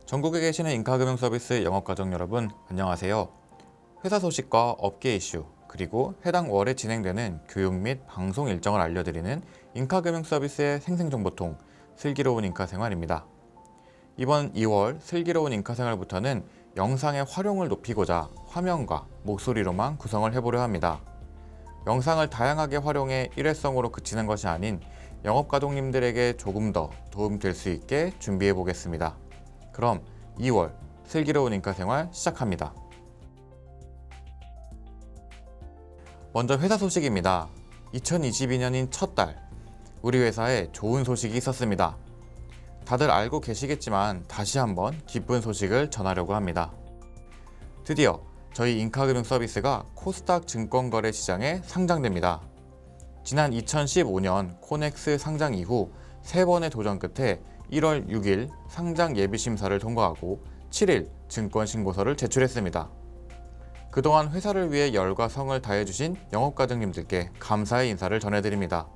전국에 계시는 인카금융서비스 영업가족 여러분, 안녕하세요. 회사 소식과 업계 이슈, 그리고 해당 월에 진행되는 교육 및 방송 일정을 알려드리는 인카금융서비스의 생생정보통 슬기로운 인카생활입니다. 이번 2월 슬기로운 인카생활부터는 영상의 활용을 높이고자 화면과 목소리로만 구성을 해보려 합니다. 영상을 다양하게 활용해 일회성으로 그치는 것이 아닌 영업가족님들에게 조금 더 도움될 수 있게 준비해 보겠습니다. 그럼 2월 슬기로운 인카생활 시작합니다. 먼저 회사 소식입니다. 2022년인 첫 달, 우리 회사에 좋은 소식이 있었습니다. 다들 알고 계시겠지만 다시 한번 기쁜 소식을 전하려고 합니다. 드디어 저희 인카금융 서비스가 코스닥 증권거래 시장에 상장됩니다. 지난 2015년 코넥스 상장 이후 3번의 도전 끝에 1월 6일 상장 예비심사를 통과하고 7일 증권신고서를 제출했습니다. 그동안 회사를 위해 열과 성을 다해주신 영업가족님들께 감사의 인사를 전해드립니다.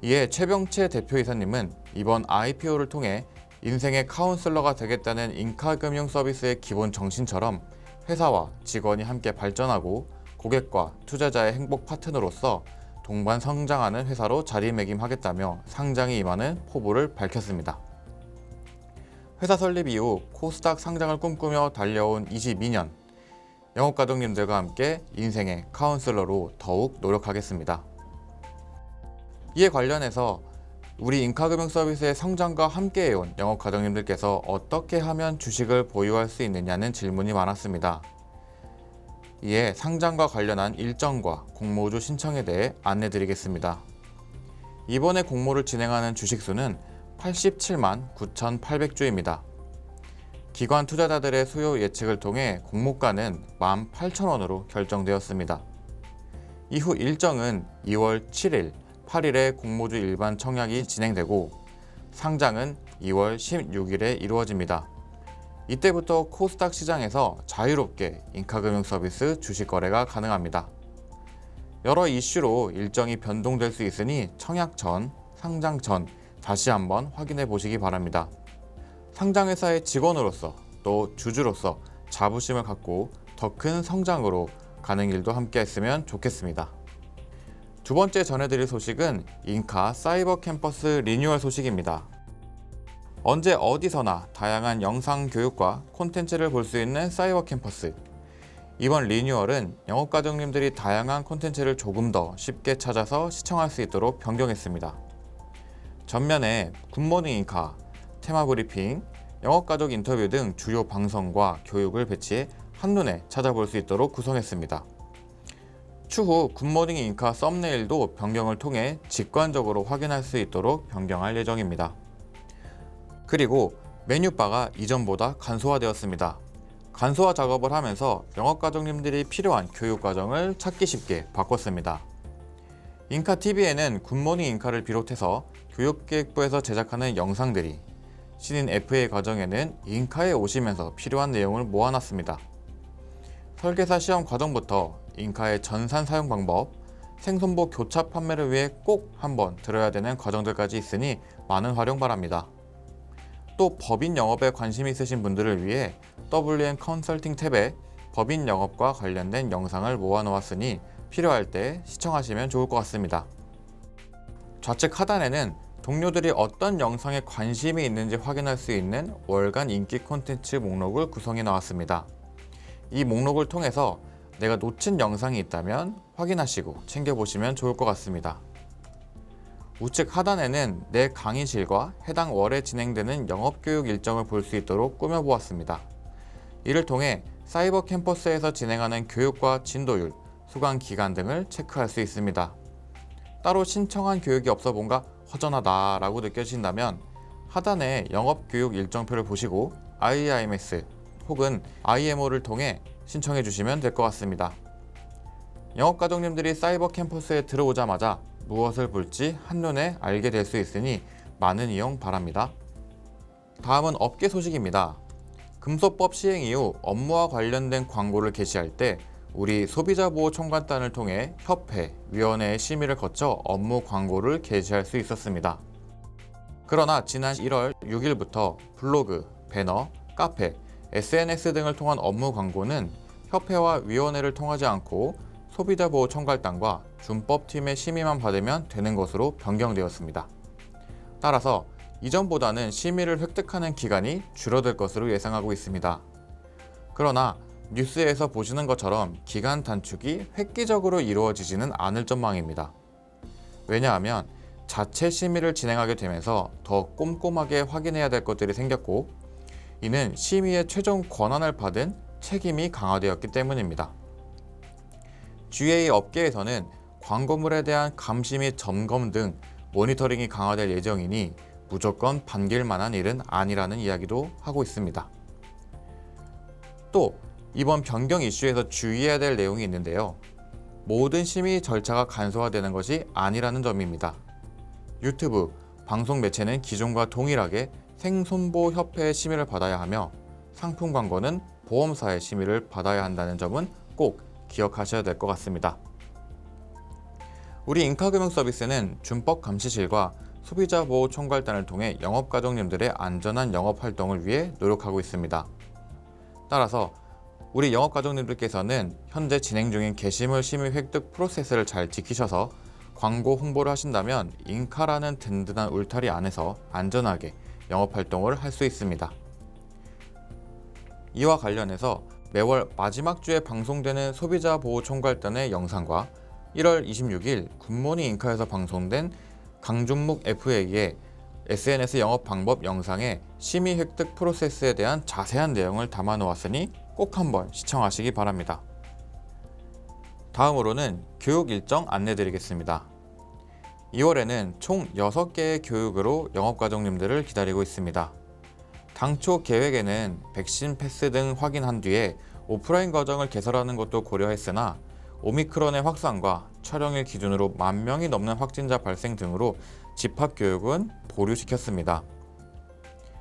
이에 최병채 대표이사님은 이번 IPO를 통해 인생의 카운슬러가 되겠다는 인카금융 서비스의 기본 정신처럼 회사와 직원이 함께 발전하고 고객과 투자자의 행복 파트너로서 동반 성장하는 회사로 자리매김하겠다며 상장이 임하는 포부를 밝혔습니다. 회사 설립 이후 코스닥 상장을 꿈꾸며 달려온 22년, 영업가족님들과 함께 인생의 카운슬러로 더욱 노력하겠습니다. 이에 관련해서 우리 인카금융 서비스의 성장과 함께해온 영업가족님들께서 어떻게 하면 주식을 보유할 수 있느냐는 질문이 많았습니다. 이에 상장과 관련한 일정과 공모주 신청에 대해 안내드리겠습니다. 이번에 공모를 진행하는 주식수는 87만 9,800주입니다. 기관 투자자들의 수요 예측을 통해 공모가는 18,000원으로 결정되었습니다. 이후 일정은 2월 7일, 8일에 공모주 일반 청약이 진행되고 상장은 2월 16일에 이루어집니다. 이때부터 코스닥 시장에서 자유롭게 인카금융 서비스 주식 거래가 가능합니다. 여러 이슈로 일정이 변동될 수 있으니 청약 전, 상장 전 다시 한번 확인해 보시기 바랍니다. 상장회사의 직원으로서 또 주주로서 자부심을 갖고 더 큰 성장으로 가는 일도 함께 했으면 좋겠습니다. 두 번째 전해드릴 소식은 인카 사이버 캠퍼스 리뉴얼 소식입니다. 언제 어디서나 다양한 영상 교육과 콘텐츠를 볼 수 있는 사이버 캠퍼스. 이번 리뉴얼은 영업가족님들이 다양한 콘텐츠를 조금 더 쉽게 찾아서 시청할 수 있도록 변경했습니다. 전면에 굿모닝 인카, 테마 브리핑, 영업가족 인터뷰 등 주요 방송과 교육을 배치해 한눈에 찾아볼 수 있도록 구성했습니다. 추후 굿모닝 인카 썸네일도 변경을 통해 직관적으로 확인할 수 있도록 변경할 예정입니다. 그리고 메뉴바가 이전보다 간소화되었습니다. 간소화 작업을 하면서 영업가족님들이 필요한 교육 과정을 찾기 쉽게 바꿨습니다. 인카TV에는 굿모닝 인카를 비롯해서 교육기획부에서 제작하는 영상들이, 신인 FA 과정에는 인카에 오시면서 필요한 내용을 모아놨습니다. 설계사 시험 과정부터 인카의 전산 사용 방법, 생손보 교차 판매를 위해 꼭 한번 들어야 되는 과정들까지 있으니 많은 활용 바랍니다. 또 법인 영업에 관심이 있으신 분들을 위해 WN 컨설팅 탭에 법인 영업과 관련된 영상을 모아놓았으니 필요할 때 시청하시면 좋을 것 같습니다. 좌측 하단에는 동료들이 어떤 영상에 관심이 있는지 확인할 수 있는 월간 인기 콘텐츠 목록을 구성해 나왔습니다. 이 목록을 통해서 내가 놓친 영상이 있다면 확인하시고 챙겨보시면 좋을 것 같습니다. 우측 하단에는 내 강의실과 해당 월에 진행되는 영업교육 일정을 볼 수 있도록 꾸며보았습니다. 이를 통해 사이버 캠퍼스에서 진행하는 교육과 진도율, 수강 기간 등을 체크할 수 있습니다. 따로 신청한 교육이 없어 뭔가 허전하다라고 느껴진다면 하단의 영업교육 일정표를 보시고 IIMS 혹은 IMO를 통해 신청해 주시면 될 것 같습니다. 영업가족님들이 사이버 캠퍼스에 들어오자마자 무엇을 볼지 한눈에 알게 될 수 있으니 많은 이용 바랍니다. 다음은 업계 소식입니다. 금소법 시행 이후 업무와 관련된 광고를 게시할 때 우리 소비자보호총괄단을 통해 협회, 위원회의 심의를 거쳐 업무 광고를 게시할 수 있었습니다. 그러나 지난 1월 6일부터 블로그, 배너, 카페, SNS 등을 통한 업무 광고는 협회와 위원회를 통하지 않고 소비자보호총괄단과 준법팀의 심의만 받으면 되는 것으로 변경되었습니다. 따라서 이전보다는 심의를 획득하는 기간이 줄어들 것으로 예상하고 있습니다. 그러나 뉴스에서 보시는 것처럼 기간 단축이 획기적으로 이루어지지는 않을 전망입니다. 왜냐하면 자체 심의를 진행하게 되면서 더 꼼꼼하게 확인해야 될 것들이 생겼고, 이는 심의의 최종 권한을 받은 책임이 강화되었기 때문입니다. GA 업계에서는 광고물에 대한 감시 및 점검 등 모니터링이 강화될 예정이니 무조건 반길 만한 일은 아니라는 이야기도 하고 있습니다. 또 이번 변경 이슈에서 주의해야 될 내용이 있는데요. 모든 심의 절차가 간소화되는 것이 아니라는 점입니다. 유튜브, 방송 매체는 기존과 동일하게 생손보협회의 심의를 받아야 하며 상품 광고는 보험사의 심의를 받아야 한다는 점은 꼭 기억하셔야 될 것 같습니다. 우리 인카금융서비스는 준법감시실과 소비자보호총괄단을 통해 영업가족님들의 안전한 영업활동을 위해 노력하고 있습니다. 따라서 우리 영업가족님들께서는 현재 진행 중인 게시물 심의 획득 프로세스를 잘 지키셔서 광고 홍보를 하신다면 인카라는 든든한 울타리 안에서 안전하게 영업활동을 할 수 있습니다. 이와 관련해서 매월 마지막 주에 방송되는 소비자보호총괄단의 영상과 1월 26일 굿모닝 인카에서 방송된 강준묵 FA의 SNS 영업 방법 영상에 심의 획득 프로세스에 대한 자세한 내용을 담아 놓았으니 꼭 한번 시청하시기 바랍니다. 다음으로는 교육 일정 안내드리겠습니다. 2월에는 총 6개의 교육으로 영업가족님들을 기다리고 있습니다. 당초 계획에는 백신 패스 등 확인한 뒤에 오프라인 과정을 개설하는 것도 고려했으나 오미크론의 확산과 촬영일 기준으로 10,000명이 넘는 확진자 발생 등으로 집합교육은 보류시켰습니다.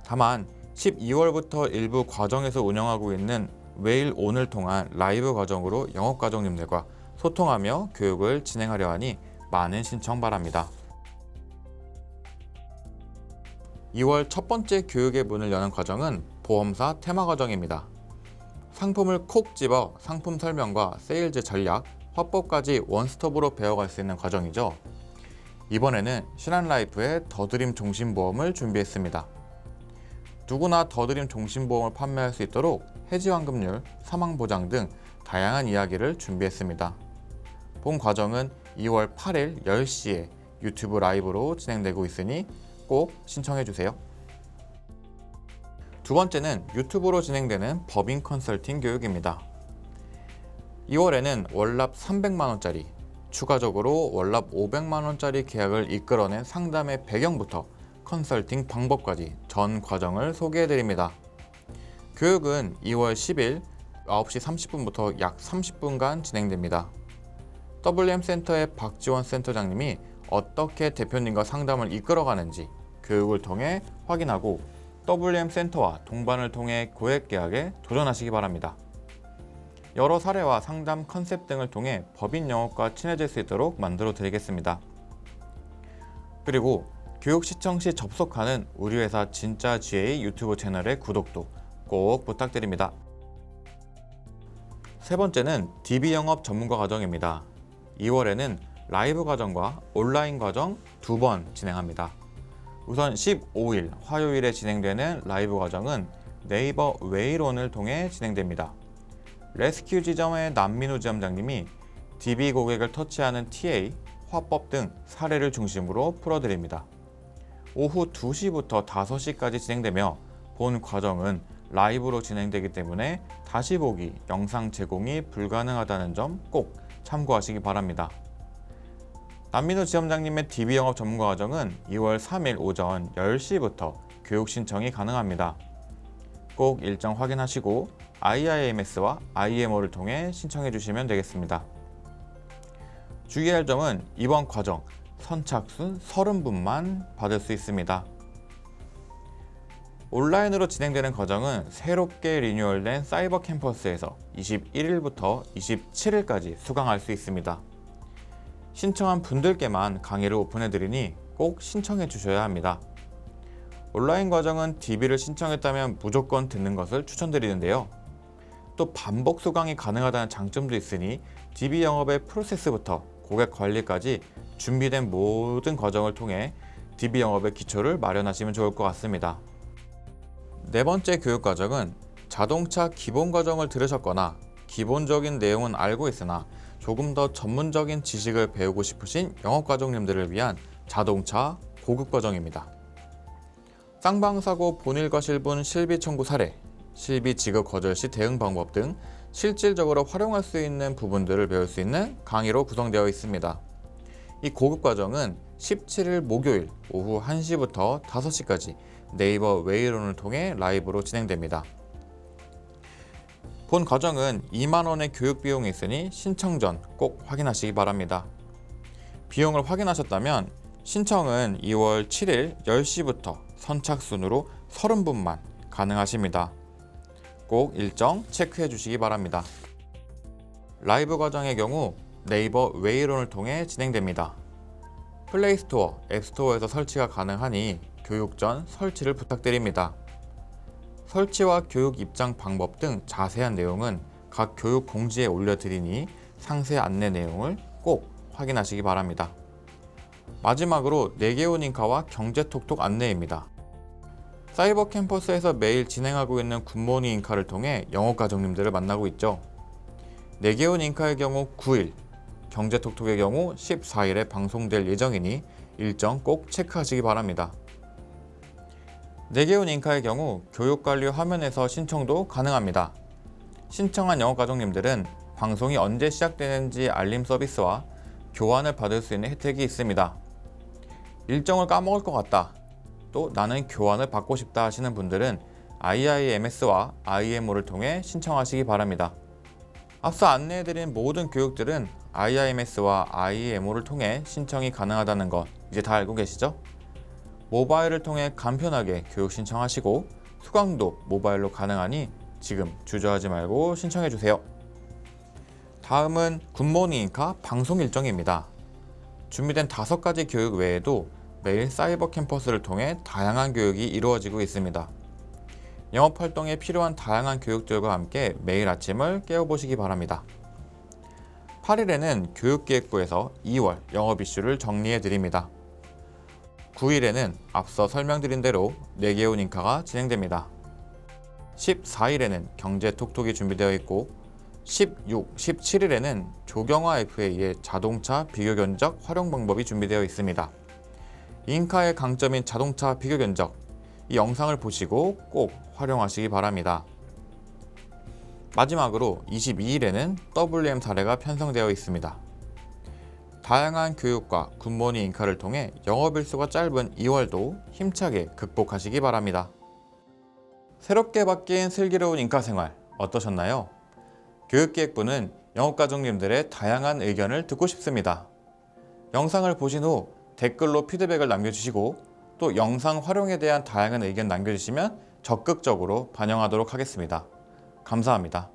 다만 12월부터 일부 과정에서 운영하고 있는 매일 오늘 통한 라이브 과정으로 영업가족님들과 소통하며 교육을 진행하려 하니 많은 신청 바랍니다. 2월 첫 번째 교육의 문을 여는 과정은 보험사 테마 과정입니다. 상품을 콕 집어 상품 설명과 세일즈 전략, 화법까지 원스톱으로 배워갈 수 있는 과정이죠. 이번에는 신한라이프의 더드림 종신보험을 준비했습니다. 누구나 더드림 종신보험을 판매할 수 있도록 해지환급률, 사망보장 등 다양한 이야기를 준비했습니다. 본 과정은 2월 8일 10시에 유튜브 라이브로 진행되고 있으니 꼭 신청해주세요. 두 번째는 유튜브로 진행되는 법인 컨설팅 교육입니다. 2월에는 월납 300만원짜리, 추가적으로 월납 500만원짜리 계약을 이끌어낸 상담의 배경부터 컨설팅 방법까지 전 과정을 소개해드립니다. 교육은 2월 10일 9시 30분부터 약 30분간 진행됩니다. WM센터의 박지원 센터장님이 어떻게 대표님과 상담을 이끌어가는지 교육을 통해 확인하고 WM센터와 동반을 통해 고액 계약에 도전하시기 바랍니다. 여러 사례와 상담 컨셉 등을 통해 법인 영업과 친해질 수 있도록 만들어 드리겠습니다. 그리고 교육 시청 시 접속하는 우리 회사 진짜 GA 유튜브 채널의 구독도 꼭 부탁드립니다. 세 번째는 DB 영업 전문가 과정입니다. 2월에는 라이브 과정과 온라인 과정 2번 진행합니다. 우선 15일 화요일에 진행되는 라이브 과정은 네이버 웨이론을 통해 진행됩니다. 레스큐 지점의 남민우 지점장님이 DB 고객을 터치하는 TA, 화법 등 사례를 중심으로 풀어드립니다. 오후 2시부터 5시까지 진행되며 본 과정은 라이브로 진행되기 때문에 다시 보기, 영상 제공이 불가능하다는 점 꼭 참고하시기 바랍니다. 남민우 지점장님의 DB 영업 전문가 과정은 2월 3일 오전 10시부터 교육 신청이 가능합니다. 꼭 일정 확인하시고 IIMS와 IMO를 통해 신청해 주시면 되겠습니다. 주의할 점은 이번 과정 선착순 30분만 받을 수 있습니다. 온라인으로 진행되는 과정은 새롭게 리뉴얼된 사이버 캠퍼스에서 21일부터 27일까지 수강할 수 있습니다. 신청한 분들께만 강의를 오픈해드리니 꼭 신청해 주셔야 합니다. 온라인 과정은 DB를 신청했다면 무조건 듣는 것을 추천드리는데요. 또 반복 수강이 가능하다는 장점도 있으니 DB 영업의 프로세스부터 고객 관리까지 준비된 모든 과정을 통해 DB 영업의 기초를 마련하시면 좋을 것 같습니다. 네 번째 교육 과정은 자동차 기본 과정을 들으셨거나 기본적인 내용은 알고 있으나 조금 더 전문적인 지식을 배우고 싶으신 영업과정님들을 위한 자동차 고급 과정입니다. 쌍방사고 본일과 실분 실비 청구 사례, 실비 지급 거절 시 대응 방법 등 실질적으로 활용할 수 있는 부분들을 배울 수 있는 강의로 구성되어 있습니다. 이 고급 과정은 17일 목요일 오후 1시부터 5시까지 네이버 웨이론을 통해 라이브로 진행됩니다. 본 과정은 2만 원의 교육 비용이 있으니 신청 전 꼭 확인하시기 바랍니다. 비용을 확인하셨다면 신청은 2월 7일 10시부터 선착순으로 30분만 가능하십니다. 꼭 일정 체크해 주시기 바랍니다. 라이브 과정의 경우 네이버 웨이론을 통해 진행됩니다. 플레이스토어, 앱스토어에서 설치가 가능하니 교육 전 설치를 부탁드립니다. 설치와 교육 입장 방법 등 자세한 내용은 각 교육 공지에 올려드리니 상세 안내 내용을 꼭 확인하시기 바랍니다. 마지막으로 내게온 인카와 경제톡톡 안내입니다. 사이버 캠퍼스에서 매일 진행하고 있는 굿모닝 인카를 통해 영어과정님들을 만나고 있죠. 내게온 인카의 경우 9일, 경제톡톡의 경우 14일에 방송될 예정이니 일정 꼭 체크하시기 바랍니다. 내게온 인카의 경우 교육관리 화면에서 신청도 가능합니다. 신청한 영어과정님들은 방송이 언제 시작되는지 알림 서비스와 교환을 받을 수 있는 혜택이 있습니다. 일정을 까먹을 것 같다, 또 나는 교환을 받고 싶다 하시는 분들은 IIMS와 IMO를 통해 신청하시기 바랍니다. 앞서 안내해드린 모든 교육들은 IIMS와 IMO를 통해 신청이 가능하다는 것 이제 다 알고 계시죠? 모바일을 통해 간편하게 교육 신청하시고 수강도 모바일로 가능하니 지금 주저하지 말고 신청해주세요. 다음은 굿모닝 인카 방송 일정입니다. 준비된 5가지 교육 외에도 매일 사이버 캠퍼스를 통해 다양한 교육이 이루어지고 있습니다. 영업활동에 필요한 다양한 교육들과 함께 매일 아침을 깨워보시기 바랍니다. 8일에는 교육기획부에서 2월 영업 이슈를 정리해드립니다. 9일에는 앞서 설명드린 대로 내게온 인카가 진행됩니다. 14일에는 경제톡톡이 준비되어 있고 16, 17일에는 조경화 FA의 자동차 비교 견적 활용 방법이 준비되어 있습니다. 인카의 강점인 자동차 비교 견적, 이 영상을 보시고 꼭 활용하시기 바랍니다. 마지막으로 22일에는 WM 사례가 편성되어 있습니다. 다양한 교육과 굿모닝 인카를 통해 영업일수가 짧은 2월도 힘차게 극복하시기 바랍니다. 새롭게 바뀐 슬기로운 인카 생활 어떠셨나요? 교육기획부는 영업과정님들의 다양한 의견을 듣고 싶습니다. 영상을 보신 후 댓글로 피드백을 남겨주시고 또 영상 활용에 대한 다양한 의견 남겨주시면 적극적으로 반영하도록 하겠습니다. 감사합니다.